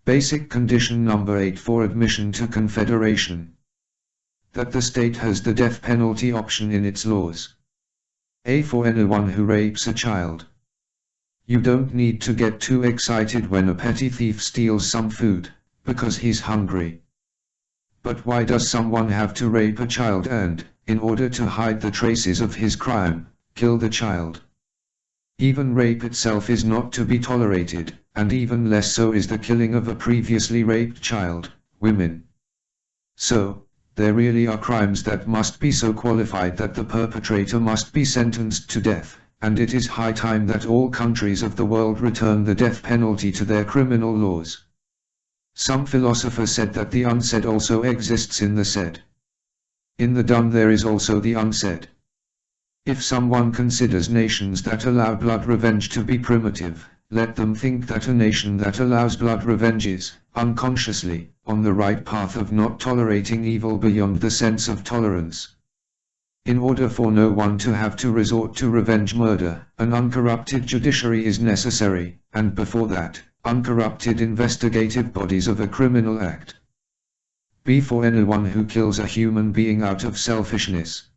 Basic condition number 8 for admission to Confederation. That the state has the death penalty option in its laws. A. For anyone who rapes a child. You don't need to get too excited when a petty thief steals some food, because he's hungry. But why does someone have to rape a child and, in order to hide the traces of his crime, kill the child? Even rape itself is not to be tolerated, and even less so is the killing of a previously raped child, women. So, there really are crimes that must be so qualified that the perpetrator must be sentenced to death, and it is high time that all countries of the world return the death penalty to their criminal laws. Some philosopher said that the unsaid also exists in the said. In the done there is also the unsaid. If someone considers nations that allow blood revenge to be primitive, let them think that a nation that allows blood revenge is, unconsciously, on the right path of not tolerating evil beyond the sense of tolerance. In order for no one to have to resort to revenge murder, an uncorrupted judiciary is necessary, and before that, uncorrupted investigative bodies of a criminal act. B. For anyone who kills a human being out of selfishness.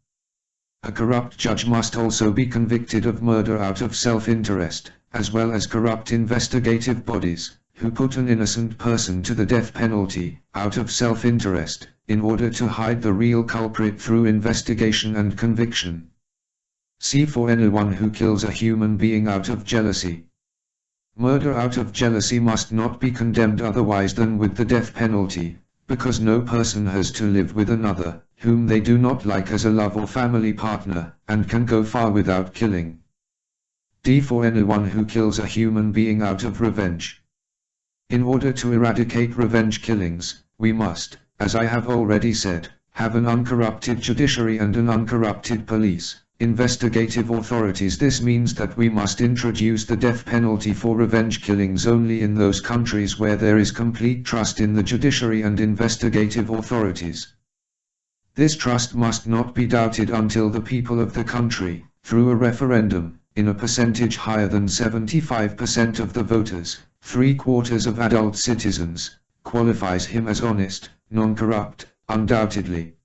A corrupt judge must also be convicted of murder out of self-interest, as well as corrupt investigative bodies, who put an innocent person to the death penalty, out of self-interest, in order to hide the real culprit through investigation and conviction. C. For anyone who kills a human being out of jealousy. Murder out of jealousy must not be condemned otherwise than with the death penalty, because no person has to live with another, whom they do not like as a love or family partner, and can go far without killing. D. For anyone who kills a human being out of revenge. In order to eradicate revenge killings, we must, as I have already said, have an uncorrupted judiciary and an uncorrupted police, investigative authorities. This means that we must introduce the death penalty for revenge killings only in those countries where there is complete trust in the judiciary and investigative authorities. This trust must not be doubted until the people of the country, through a referendum, in a percentage higher than 75% of the voters, 3/4 of adult citizens, qualifies him as honest, non-corrupt, undoubtedly.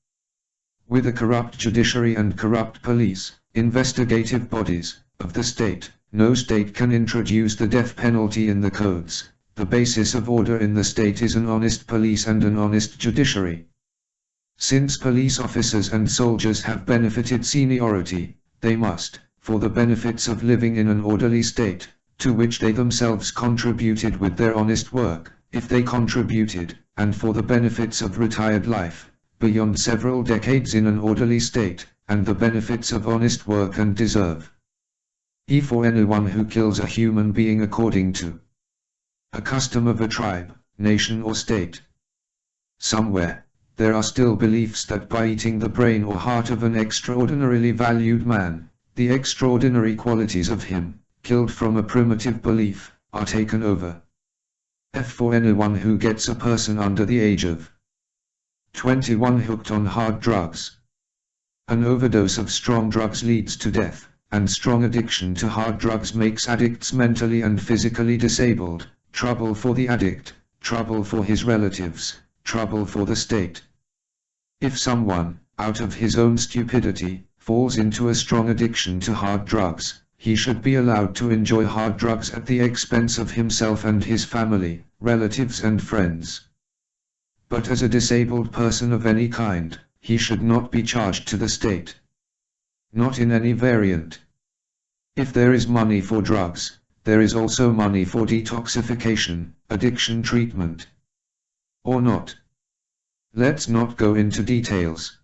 With a corrupt judiciary and corrupt police, investigative bodies, of the state, no state can introduce the death penalty in the codes. The basis of order in the state is an honest police and an honest judiciary. Since police officers and soldiers have benefited seniority, they must, for the benefits of living in an orderly state, to which they themselves contributed with their honest work, if they contributed, and for the benefits of retired life, beyond several decades in an orderly state, and the benefits of honest work and deserve. E. For anyone who kills a human being according to a custom of a tribe, nation or state. Somewhere, there are still beliefs that by eating the brain or heart of an extraordinarily valued man, the extraordinary qualities of him, killed from a primitive belief, are taken over. F. For anyone who gets a person under the age of 21 hooked on hard drugs. An overdose of strong drugs leads to death, and strong addiction to hard drugs makes addicts mentally and physically disabled, trouble for the addict, trouble for his relatives, trouble for the state. If someone, out of his own stupidity, falls into a strong addiction to hard drugs, he should be allowed to enjoy hard drugs at the expense of himself and his family, relatives and friends. But as a disabled person of any kind, he should not be charged to the state. Not in any variant. If there is money for drugs, there is also money for detoxification, addiction treatment. Or not. Let's not go into details.